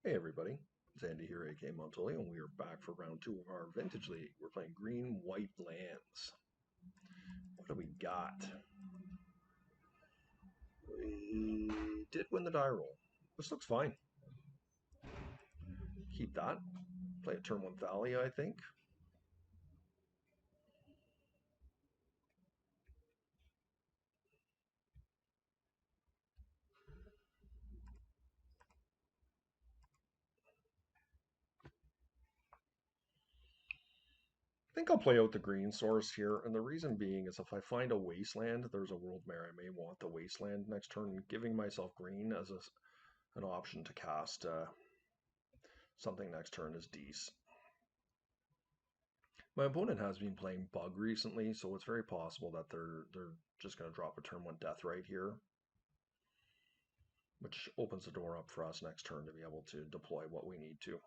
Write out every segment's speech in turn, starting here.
Hey everybody, it's Andy here, aka Montoli, and we are back for round two of our Vintage League. We're playing green-white lands. What do we got? We did win the die roll. This looks fine. Keep that. Play a turn one Thalia, I think. I think I'll play out the green source here, and the reason being is if I find a wasteland, there's a world mare, I may want the wasteland next turn, giving myself green as an option to cast something next turn is decent. My opponent has been playing Bug recently, so it's very possible that they're just going to drop a turn one death right here, which opens the door up for us next turn to be able to deploy what we need to.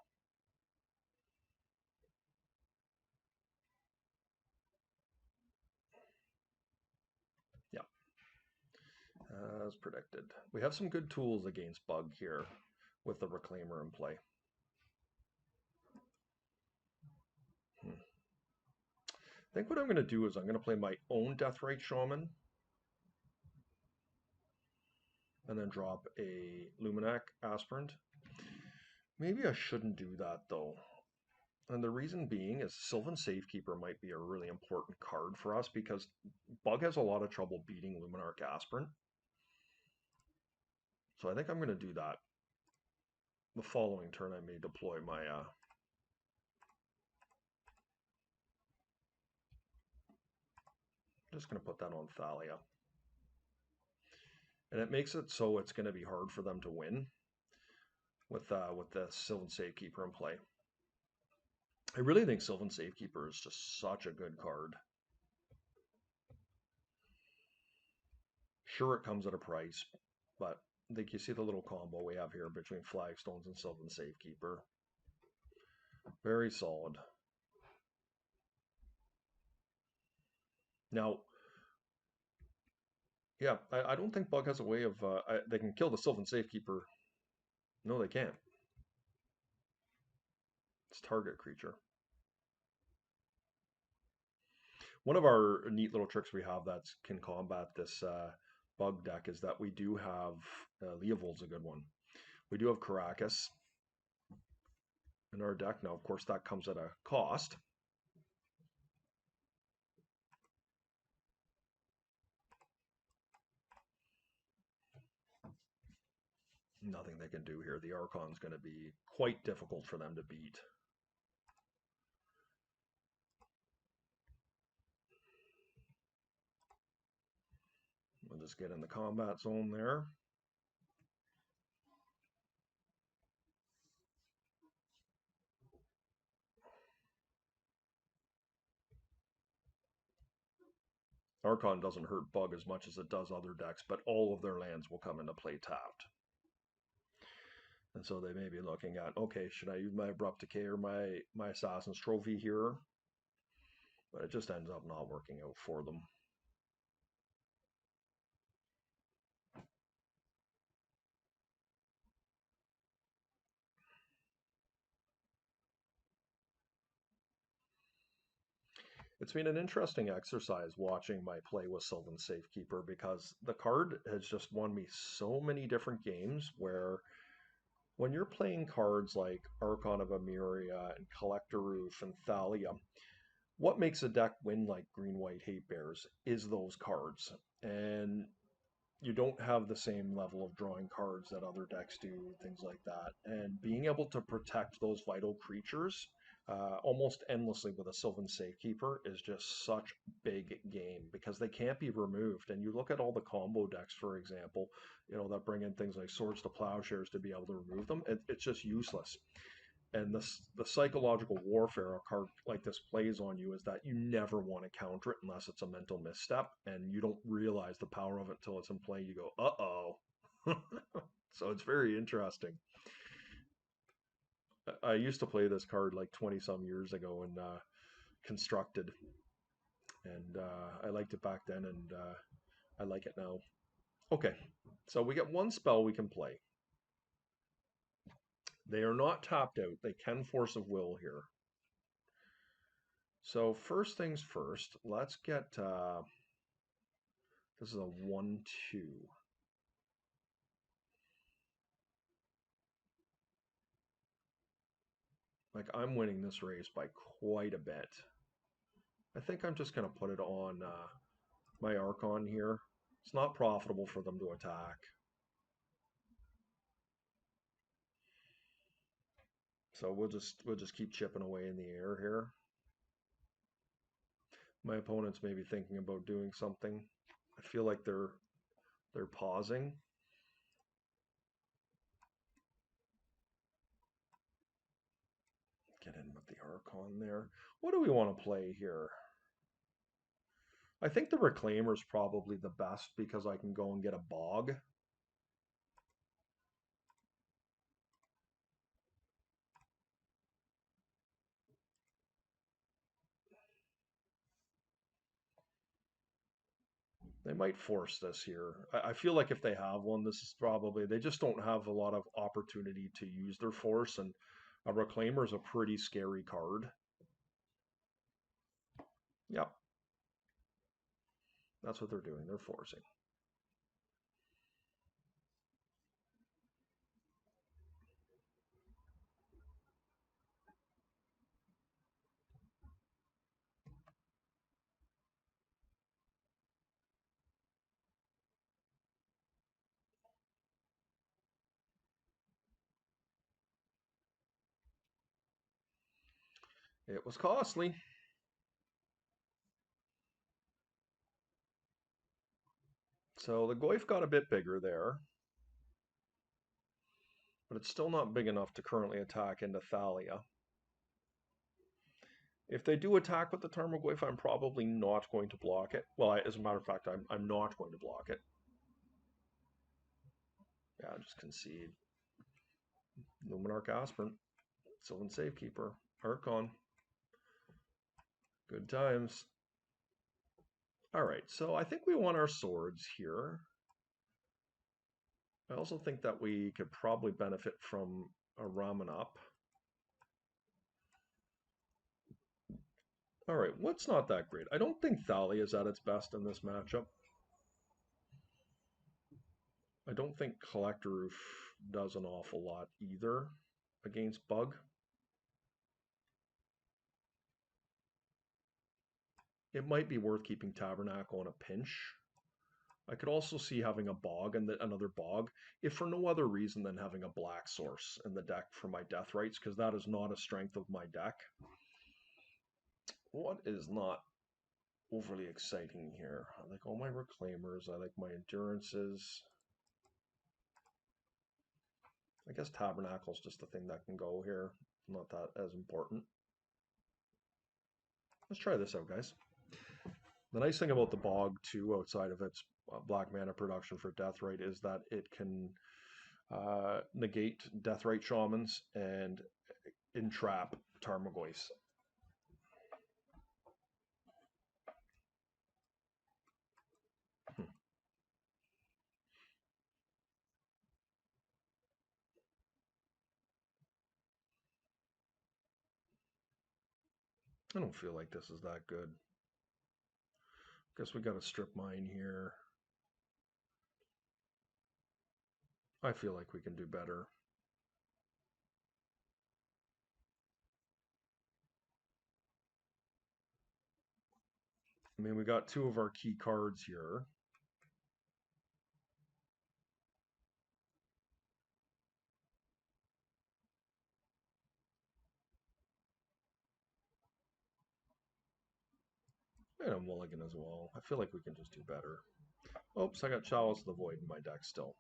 Yeah, as predicted. We have some good tools against Bug here with the Reclaimer in play. I think what I'm going to do is I'm going to play my own Deathrite Shaman and then drop a Luminac Aspirant. Maybe I shouldn't do that though. And the reason being is Sylvan Safekeeper might be a really important card for us because Bug has a lot of trouble beating Luminarch Aspirant. So I think I'm going to do that. The following turn I may deploy my just going to put that on Thalia. And it makes it so it's going to be hard for them to win with the Sylvan Safekeeper in play. I really think Sylvan Safekeeper is just such a good card. Sure, it comes at a price, but I think you see the little combo we have here between Flagstones and Sylvan Safekeeper. Very solid. Now, yeah, I don't think Bug has a way of... they can kill the Sylvan Safekeeper. No, they can't. It's target creature. One of our neat little tricks we have that can combat this Bug deck is that we do have... Leovold's a good one. We do have Caracas in our deck. Now, of course, that comes at a cost. Nothing they can do here. The Archon's going to be quite difficult for them to beat. We'll just get in the combat zone there. Archon doesn't hurt Bug as much as it does other decks, but all of their lands will come into play tapped. And so they may be looking at, okay, should I use my Abrupt Decay or my Assassin's Trophy here? But it just ends up not working out for them. It's been an interesting exercise watching my play with Sylvan Safekeeper because the card has just won me so many different games where when you're playing cards like Archon of Emeria and Collector Roof and Thalia, what makes a deck win like Green White Hate Bears is those cards. And you don't have the same level of drawing cards that other decks do, things like that. And being able to protect those vital creatures almost endlessly with a Sylvan Safekeeper is just such big game because they can't be removed. And you look at all the combo decks, for example, that bring in things like Swords to Plowshares to be able to remove them. It's just useless. And the psychological warfare a card like this plays on you is that you never want to counter it unless it's a mental misstep, and you don't realize the power of it until it's in play. You go, uh-oh. So it's very interesting. I used to play this card like 20 some years ago in Constructed, and I liked it back then, and I like it now. Okay, so we get one spell we can play. They are not tapped out. They can force of will here. So first things first, let's get, this is a 1-2. Like, I'm winning this race by quite a bit. I think I'm just going to put it on my Archon here. It's not profitable for them to attack. So we'll just keep chipping away in the air here. My opponent's maybe thinking about doing something. I feel like they're pausing. Get in with the Archon there. What do we want to play here? I think the Reclaimer is probably the best because I can go and get a Bog. They might force this here. I feel like if they have one, this is probably, they just don't have a lot of opportunity to use their force, and a Reclaimer is a pretty scary card. Yep. That's what they're doing. They're forcing. It was costly. So the Goyf got a bit bigger there, but it's still not big enough to currently attack into Thalia. If they do attack with the Tarmogoyf, I'm probably not going to block it. Well, as a matter of fact, I'm not going to block it. Yeah, just concede. Luminarch Aspirant, Sylvan Safekeeper, Archon. Good times. All right, so I think we want our swords here. I also think that we could probably benefit from a Ramen up. All right, what's not that great? I don't think Thalia is at its best in this matchup. I don't think Collector Roof does an awful lot either against Bug. It might be worth keeping Tabernacle in a pinch. I could also see having a Bog and another Bog, if for no other reason than having a black source in the deck for my Death Rights, because that is not a strength of my deck. What is not overly exciting here? I like all my Reclaimers, I like my Endurances. I guess Tabernacle's just the thing that can go here. Not that as important. Let's try this out, guys. The nice thing about the Bog, too, outside of its black mana production for Deathrite, is that it can negate Deathrite Shamans and entrap Tarmogoyfs. I don't feel like this is that good. Guess we got to strip mine here. I feel like we can do better. I mean, we got two of our key cards here. And a mulligan as well. I feel like we can just do better. Oops, I got Chalice of the Void in my deck still.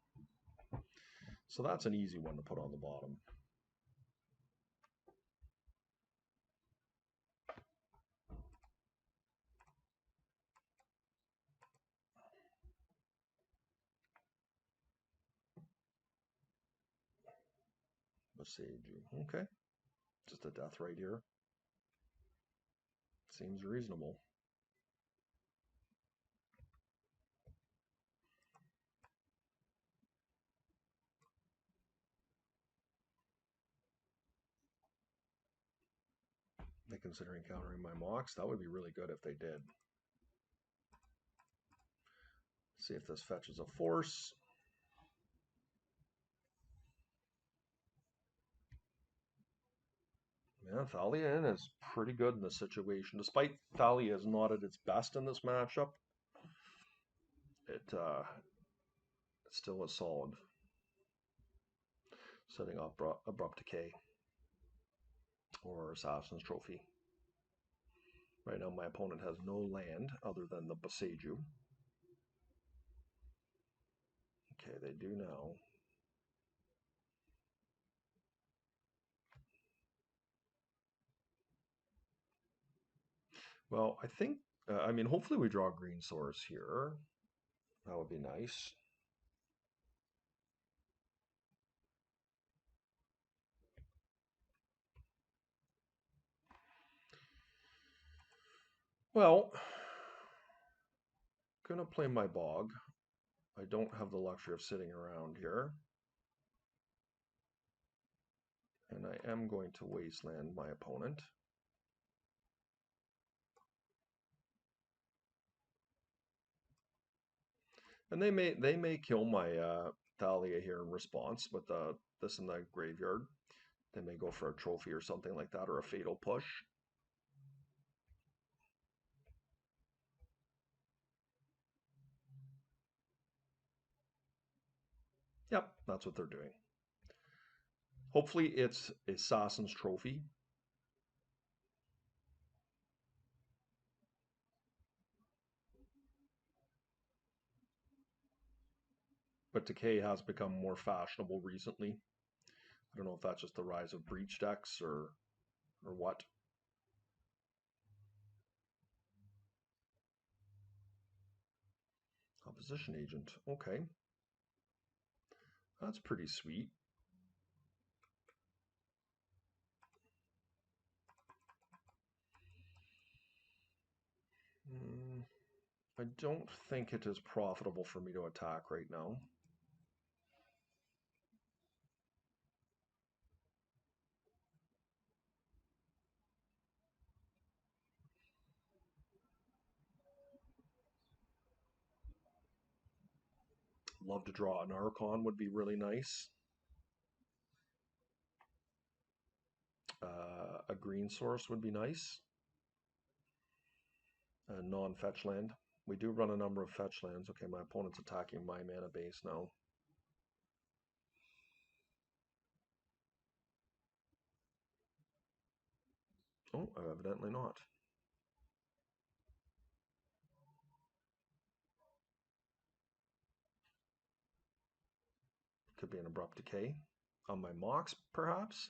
So that's an easy one to put on the bottom. Sage you. Okay. Just a death right here. Seems reasonable. considering countering my Mox? That would be really good if they did. See if this fetches a force. Yeah, Thalia is pretty good in this situation. Despite Thalia is not at its best in this matchup, it still is solid. Setting up Abrupt Decay or Assassin's Trophy. Right now my opponent has no land other than the Boseiju. Okay, they do now. Well, I think, I mean, hopefully we draw a green source here. That would be nice. Well, gonna play my Bog. I don't have the luxury of sitting around here. And I am going to wasteland my opponent. And they may kill my Thalia here in response with this in the graveyard. They may go for a trophy or something like that, or a fatal push. Yep, that's what they're doing. Hopefully it's Assassin's Trophy. But Decay has become more fashionable recently. I don't know if that's just the rise of breach decks or what. Opposition agent. Okay. That's pretty sweet. I don't think it is profitable for me to attack right now. Love to draw an Archon, would be really nice. A green source would be nice. A non-fetch land. We do run a number of fetch lands. Okay, my opponent's attacking my mana base now. Oh, evidently not. Could be an Abrupt Decay. On my Mox, perhaps?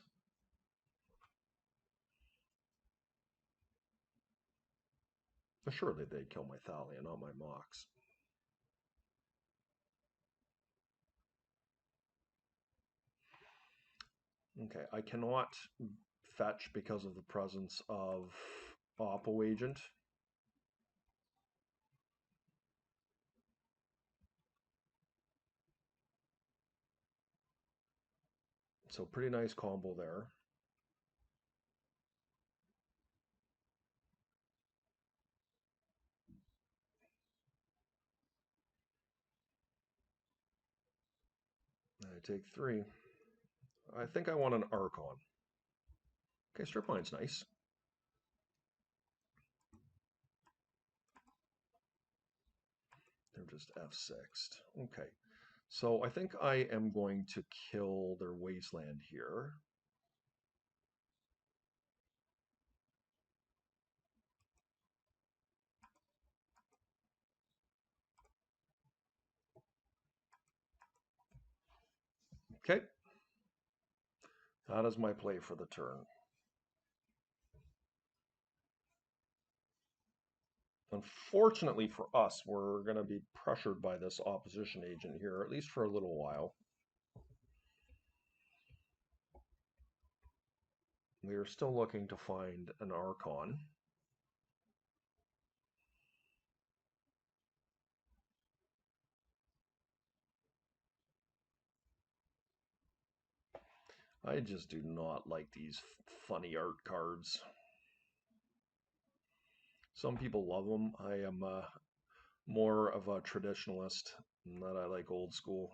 Surely they'd kill my Thalia, not my Mox. Okay, I cannot fetch because of the presence of Oppo Agent. So pretty nice combo there. I take 3. I think I want an Archon. Okay, strip mine's nice. They're just F6'd. Okay, so I think I am going to kill their Wasteland here. Okay, that is my play for the turn. Unfortunately for us, we're going to be pressured by this opposition agent here, at least for a little while. We are still looking to find an Archon. I just do not like these funny art cards. Some people love them. I am more of a traditionalist in that I like old school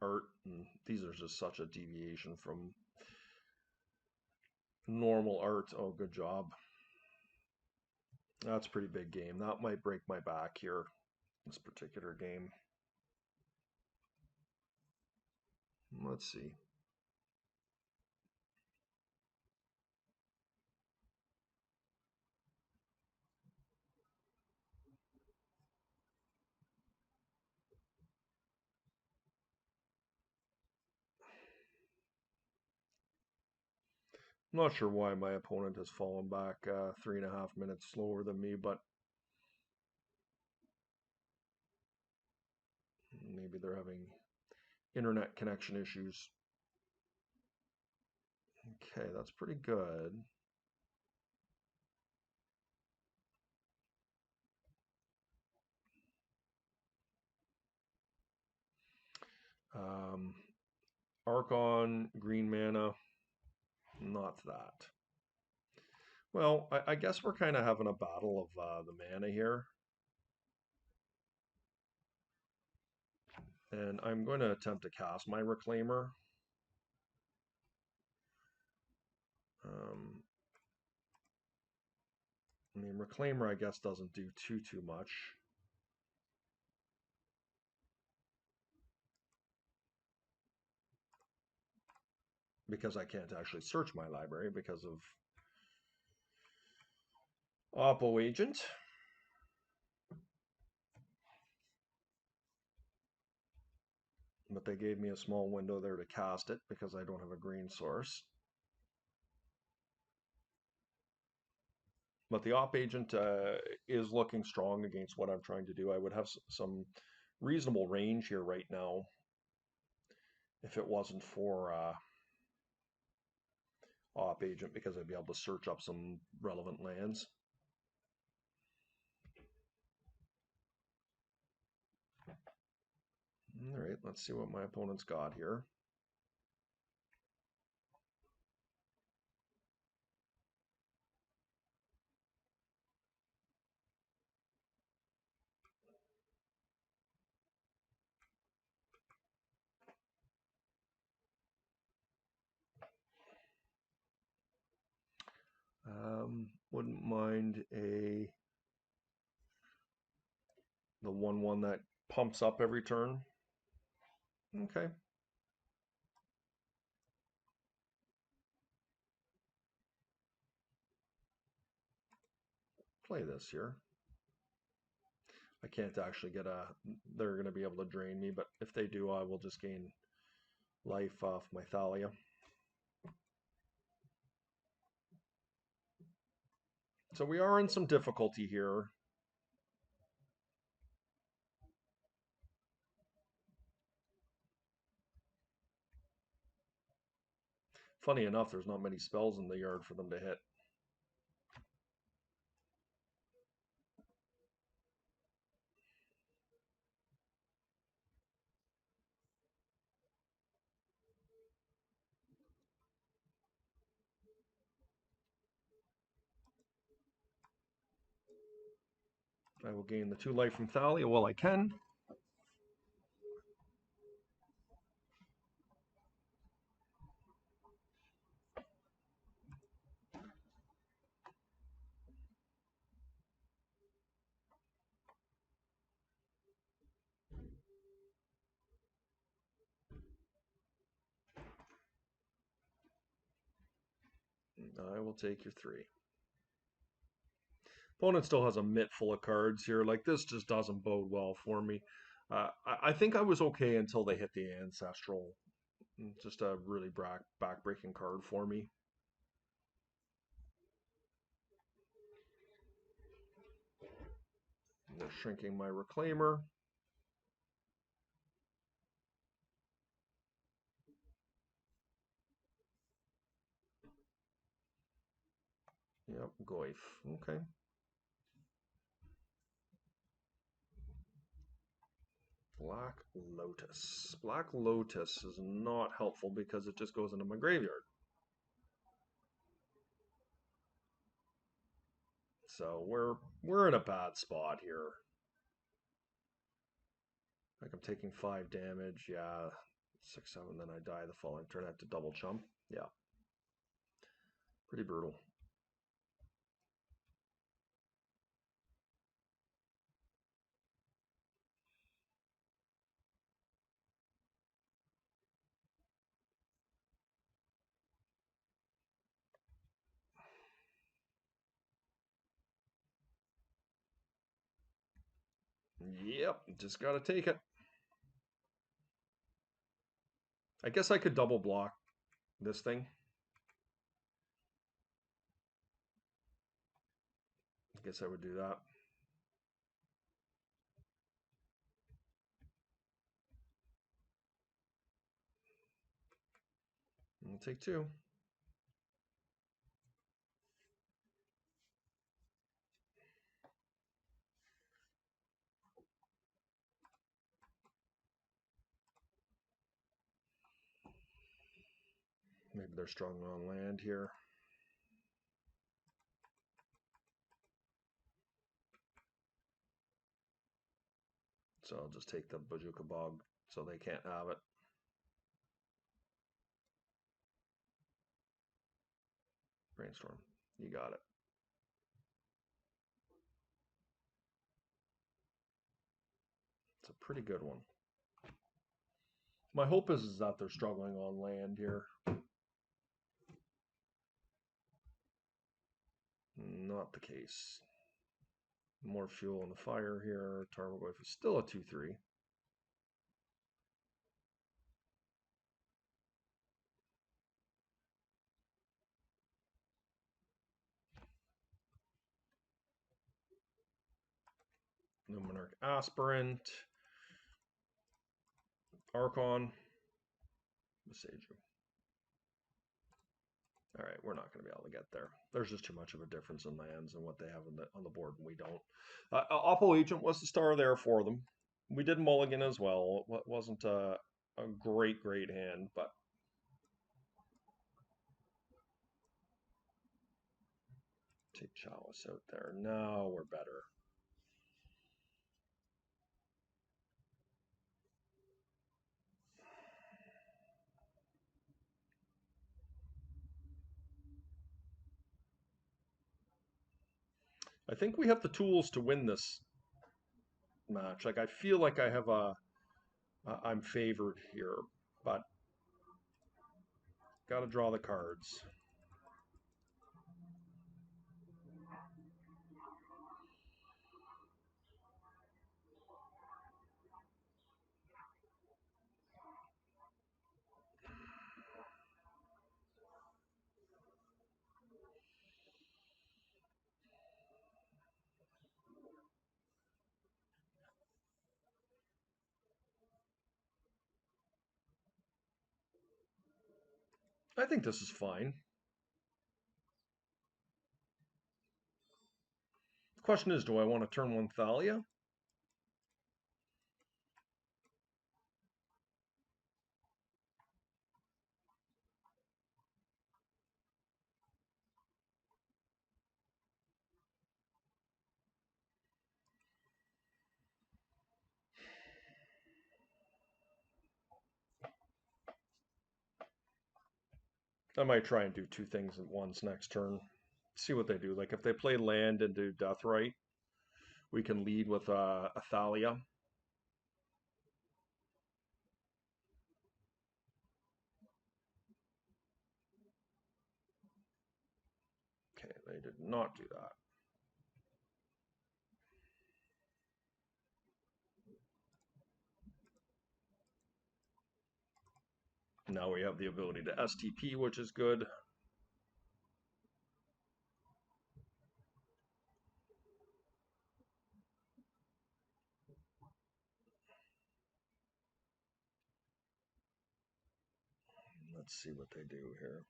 art, and these are just such a deviation from normal art. Oh, good job. That's a pretty big game. That might break my back here, this particular game. Let's see. I'm not sure why my opponent has fallen back 3.5 minutes slower than me, but maybe they're having internet connection issues. Okay, that's pretty good. Um, Archon, green mana, not that. Well, I guess we're kind of having a battle of the mana here. And I'm going to attempt to cast my Reclaimer. Um, I mean, Reclaimer, I guess, doesn't do too much. Because I can't actually search my library because of Oppo Agent. But they gave me a small window there to cast it because I don't have a green source. But the Op Agent is looking strong against what I'm trying to do. I would have some reasonable range here right now if it wasn't for Op Agent, because I'd be able to search up some relevant lands. All right, let's see what my opponent's got here. Wouldn't mind the 1/1 that pumps up every turn. Okay. Play this here. I can't actually get a... They're going to be able to drain me, but if they do, I will just gain life off my Thalia. So we are in some difficulty here. Funny enough, there's not many spells in the yard for them to hit. I will gain the 2 life from Thalia while I can. I will take your 3. Opponent still has a mitt full of cards here. Like, this just doesn't bode well for me. I think I was okay until they hit the Ancestral. Just a really backbreaking card for me. They're shrinking my Reclaimer. Yep, Goif. Okay. Black Lotus. Black Lotus is not helpful because it just goes into my graveyard. So we're We're in a bad spot here. Like I'm taking 5 damage. Yeah, 6, 7, then I die the following turn. I have to double chump. Yeah, pretty brutal. Yep, just gotta take it. I guess I could double block this thing. I guess I would do that. I'll take 2. Maybe they're strong on land here. So I'll just take the Bajuka Bog so they can't have it. Brainstorm. You got it. It's a pretty good one. My hope is that they're struggling on land here. Not the case. More fuel on the fire here. Tarmogoyf is still a 2-3. Luminarch Aspirant. Archon. Masaju. All right, we're not going to be able to get there. There's just too much of a difference in lands and what they have on the board, and we don't. Oppo Agent was the star there for them. We did Mulligan as well. It wasn't a great hand, but take Chalice out there. No, we're better. I think we have the tools to win this match. Like I feel like I have I'm favored here, but got to draw the cards. I think this is fine. The question is, do I want to turn 1 Thalia? I might try and do 2 things at once next turn. See what they do. Like if they play land and do Deathrite, we can lead with a Thalia. Okay, they did not do that. Now we have the ability to STP, which is good. Let's see what they do here.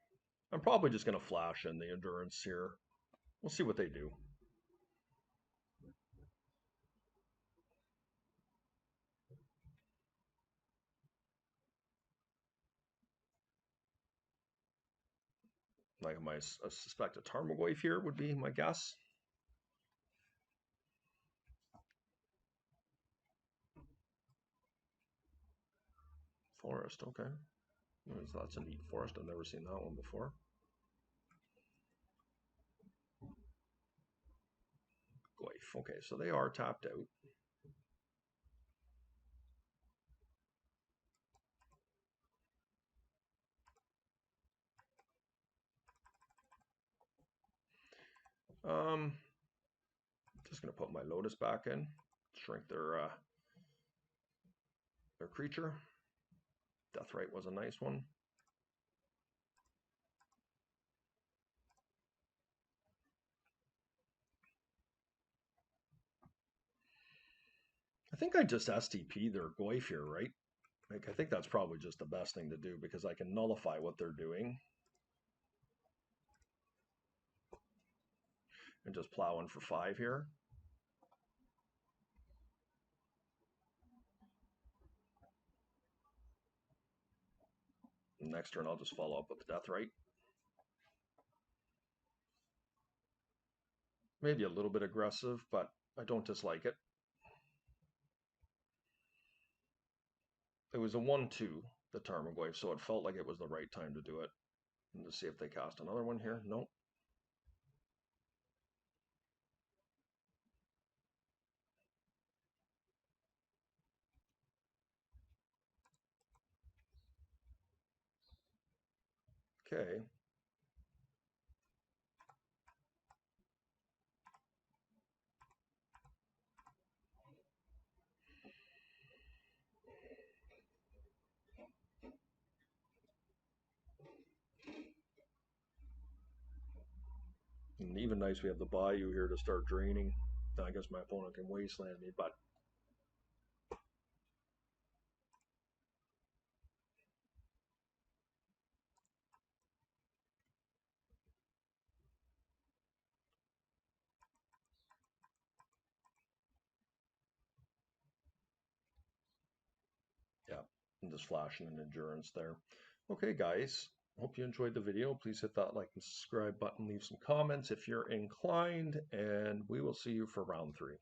I'm probably just going to flash in the Endurance here. We'll see what they do. Like I suspect a Tarmogoyf here would be my guess. Forest, okay. That's a neat forest. I've never seen that one before. Goif. Okay, so they are tapped out. Just gonna put my Lotus back in, shrink their creature. Deathrite was a nice one. I think I just STP their Goif here, right? Like, I think that's probably just the best thing to do because I can nullify what they're doing and just plow in for 5 here. Next turn, I'll just follow up with Deathrite. Maybe a little bit aggressive, but I don't dislike it. It was a 1-2, the Tarmogoyf, so it felt like it was the right time to do it. And to see if they cast another one here. Nope. Okay. And even nice we have the Bayou here to start draining. I guess my opponent can wasteland me, but yeah, I'm just flashing an endurance there. Okay, guys, hope you enjoyed the video. Please hit that like and subscribe button, leave some comments if you're inclined, and we will see you for round 3.